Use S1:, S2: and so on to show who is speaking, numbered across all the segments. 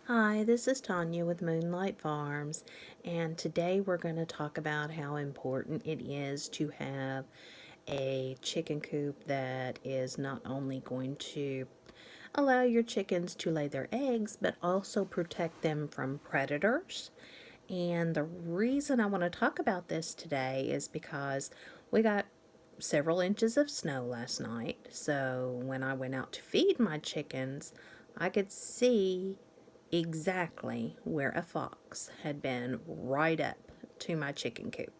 S1: Hi, this is Tanya with Moonlight Farms, and today we're going to talk about how important it is to have a chicken coop that is not only going to allow your chickens to lay their eggs, but also protect them from predators. And the reason I want to talk about this today is because we got several inches of snow last night. So when I went out to feed my chickens, I could see exactly where a fox had been right up to my chicken coop.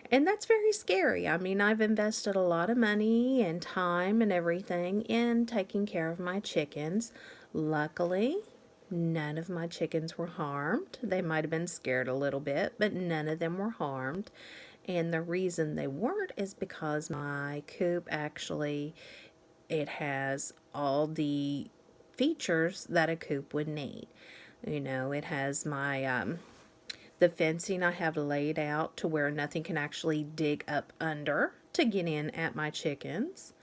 S1: And that's very scary. I mean, I've invested a lot of money and time and everything in taking care of my chickens. Luckily, none of my chickens were harmed. They might have been scared a little bit, but none of them were harmed. And the reason they weren't is because my coop actually it has all the features that a coop would need. You know, it has my the fencing I have laid out to where nothing can actually dig up under to get in at my chickens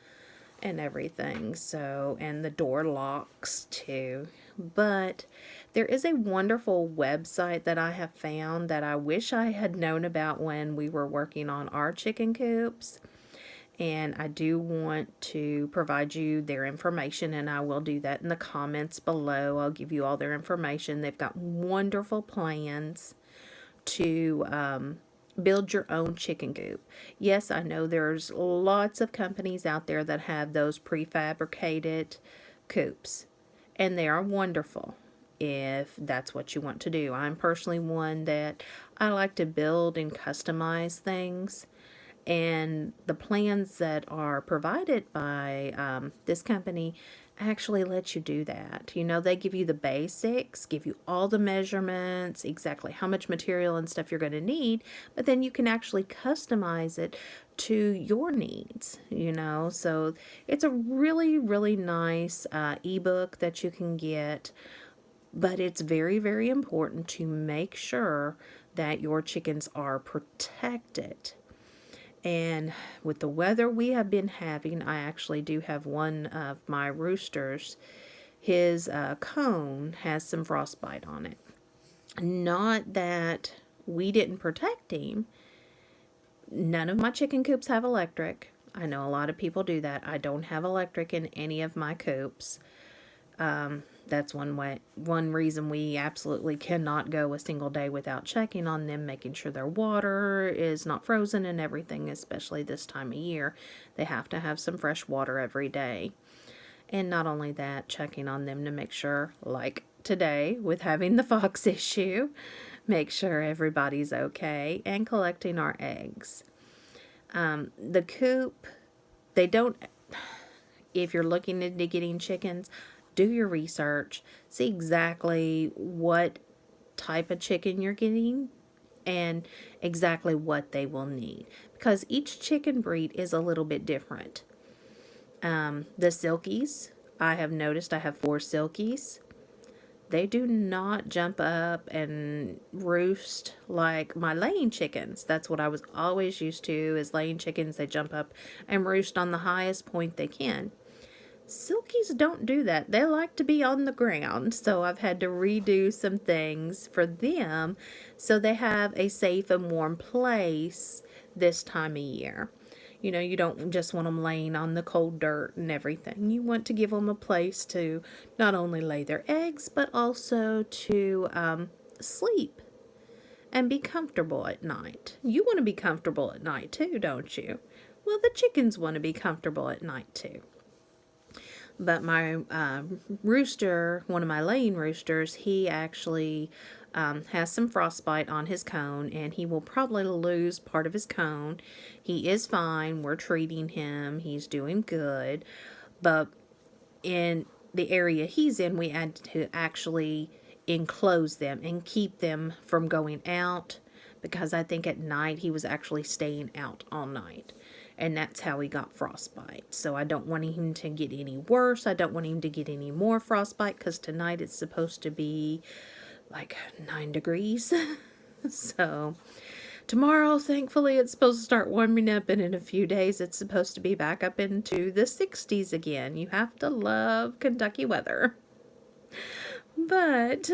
S1: and everything. So, and the door locks too. But there is a wonderful website that I have found that I wish I had known about when we were working on our chicken coops. And I do want to provide you their information, and I will do that in the comments below. I'll give you all their information. They've got wonderful plans to build your own chicken coop. Yes, I know there's lots of companies out there that have those prefabricated coops, and they are wonderful if that's what you want to do. I'm personally one that I like to build and customize things, and the plans that are provided by this company actually let you do that. You know, they give you the basics, give you all the measurements, exactly how much material and stuff you're going to need, but then you can actually customize it to your needs, you know. So it's a really, really nice ebook that you can get, but it's very, very important to make sure that your chickens are protected. And with the weather we have been having, I actually do have one of my roosters. His cone has some frostbite on it. Not that we didn't protect him. None of my chicken coops have electric. I know a lot of people do that. I don't have electric in any of my coops. That's one reason we absolutely cannot go a single day without checking on them, making sure their water is not frozen and everything, especially this time of year. They have to have some fresh water every day. And not only that, checking on them to make sure, like today with having the fox issue, make sure everybody's okay, and collecting our eggs. The coop, they don't, if you're looking into getting chickens, do your research, see exactly what type of chicken you're getting and exactly what they will need, because each chicken breed is a little bit different. The silkies, I have noticed I have 4 silkies. They do not jump up and roost like my laying chickens. That's what I was always used to, is laying chickens. They jump up and roost on the highest point they can. Silkies don't do that. They like to be on the ground, so I've had to redo some things for them so they have a safe and warm place this time of year. You know, you don't just want them laying on the cold dirt and everything. You want to give them a place to not only lay their eggs, but also to sleep and be comfortable at night. You want to be comfortable at night too, don't you? Well, the chickens want to be comfortable at night too. But my rooster, one of my laying roosters, he actually has some frostbite on his cone, and he will probably lose part of his cone. He is fine. We're treating him. He's doing good. But in the area he's in, we had to actually enclose them and keep them from going out, because I think at night he was actually staying out all night. And that's how he got frostbite. So I don't want him to get any worse. I don't want him to get any more frostbite, because tonight it's supposed to be like 9 degrees. So tomorrow, thankfully, it's supposed to start warming up, and in a few days it's supposed to be back up into the 60s again. You have to love Kentucky weather. But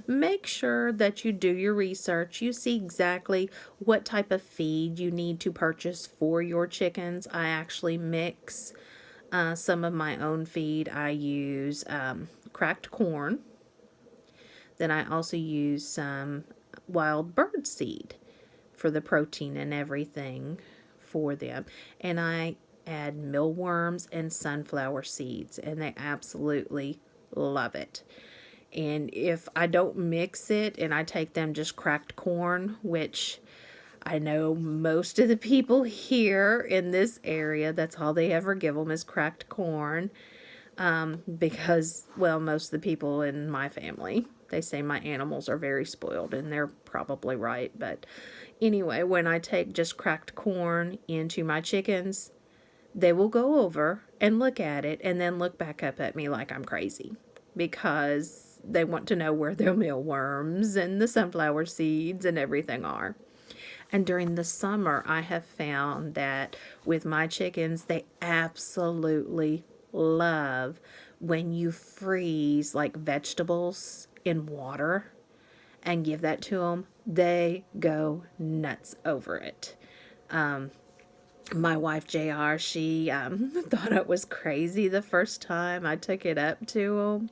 S1: make sure that you do your research. You see exactly what type of feed you need to purchase for your chickens. I actually mix some of my own feed. I use cracked corn. Then I also use some wild bird seed for the protein and everything for them. And I add mealworms and sunflower seeds, and they absolutely love it. And if I don't mix it and I take them just cracked corn, which I know most of the people here in this area, that's all they ever give them is cracked corn. Because, well, most of the people in my family, they say my animals are very spoiled, and they're probably right. But anyway, when I take just cracked corn into my chickens, they will go over and look at it and then look back up at me like I'm crazy because they want to know where their mealworms and the sunflower seeds and everything are. And during the summer, I have found that with my chickens, they absolutely love when you freeze like vegetables in water and give that to them. They go nuts over it. My wife JR, she thought it was crazy the first time I took it up to them.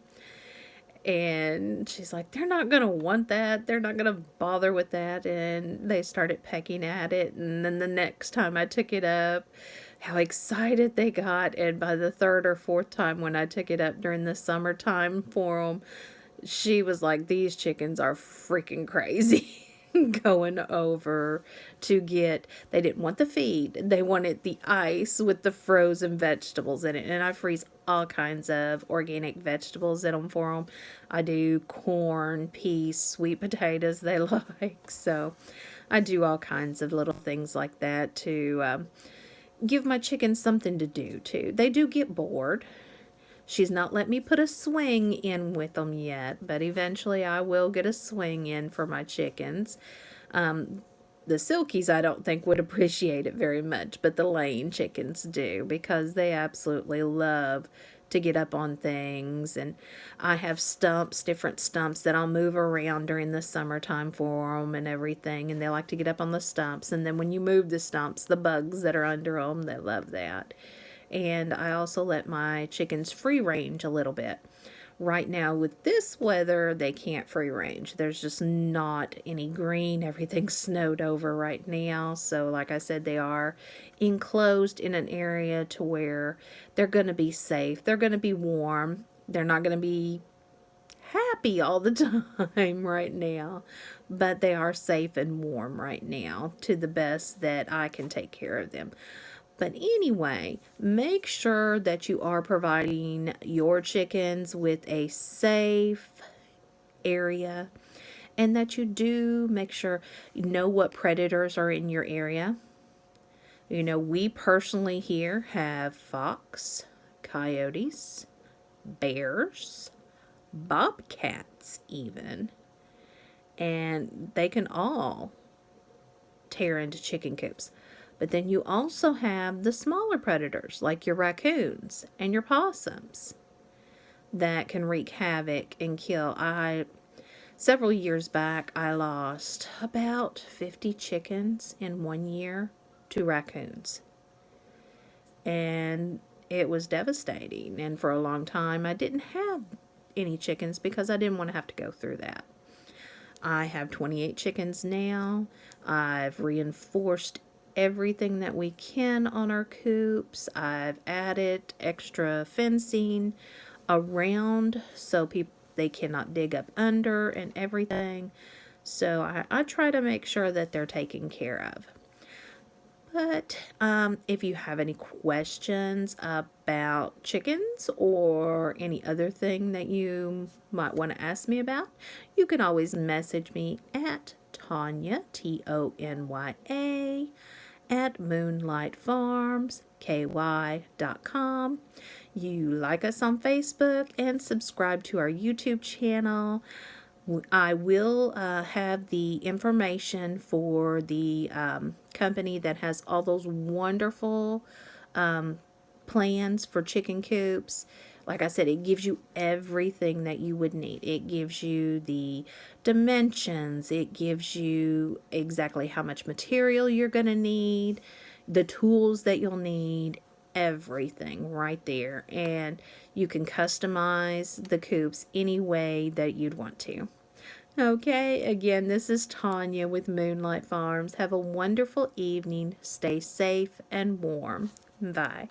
S1: And she's like, they're not going to want that. They're not going to bother with that. And they started pecking at it. And then the next time I took it up, how excited they got. And by the third or fourth time when I took it up during the summertime for them, she was like, these chickens are freaking crazy. Going over to get, they didn't want the feed, they wanted the ice with the frozen vegetables in it. And I freeze all kinds of organic vegetables in them for them. I do corn, peas, sweet potatoes they like. So I do all kinds of little things like that to give my chickens something to do too. They do get bored. She's not let me put a swing in with them yet, but eventually I will get a swing in for my chickens. The Silkies I don't think would appreciate it very much, but the laying chickens do because they absolutely love to get up on things. And I have stumps, different stumps that I'll move around during the summertime for them and everything, and they like to get up on the stumps. And then when you move the stumps, the bugs that are under them, they love that. And I also let my chickens free range a little bit. Right now with this weather, they can't free range. There's just not any green. Everything's snowed over right now. So like I said, they are enclosed in an area to where they're going to be safe. They're going to be warm. They're not going to be happy all the time right now, but they are safe and warm right now to the best that I can take care of them. But anyway, make sure that you are providing your chickens with a safe area and that you do make sure you know what predators are in your area. You know, we personally here have fox, coyotes, bears, bobcats even, and they can all tear into chicken coops. But then you also have the smaller predators like your raccoons and your possums that can wreak havoc and kill. Several years back, I lost about 50 chickens in 1 year to raccoons. And it was devastating. And for a long time, I didn't have any chickens because I didn't want to have to go through that. I have 28 chickens now. I've reinforced everything that we can on our coops. I've added extra fencing around so they cannot dig up under and everything. So I try to make sure that they're taken care of. But if you have any questions about chickens or any other thing that you might want to ask me about, you can always message me at Tonya, Tonya, at moonlightfarmsky.com. You like us on Facebook and subscribe to our YouTube channel. I will have the information for the company that has all those wonderful plans for chicken coops like I said, it gives you everything that you would need. It gives you the dimensions, it gives you exactly how much material you're going to need, the tools that you'll need, everything right there. And you can customize the coops any way that you'd want to. Okay, again, this is Tanya with Moonlight Farms. Have a wonderful evening. Stay safe and warm. Bye.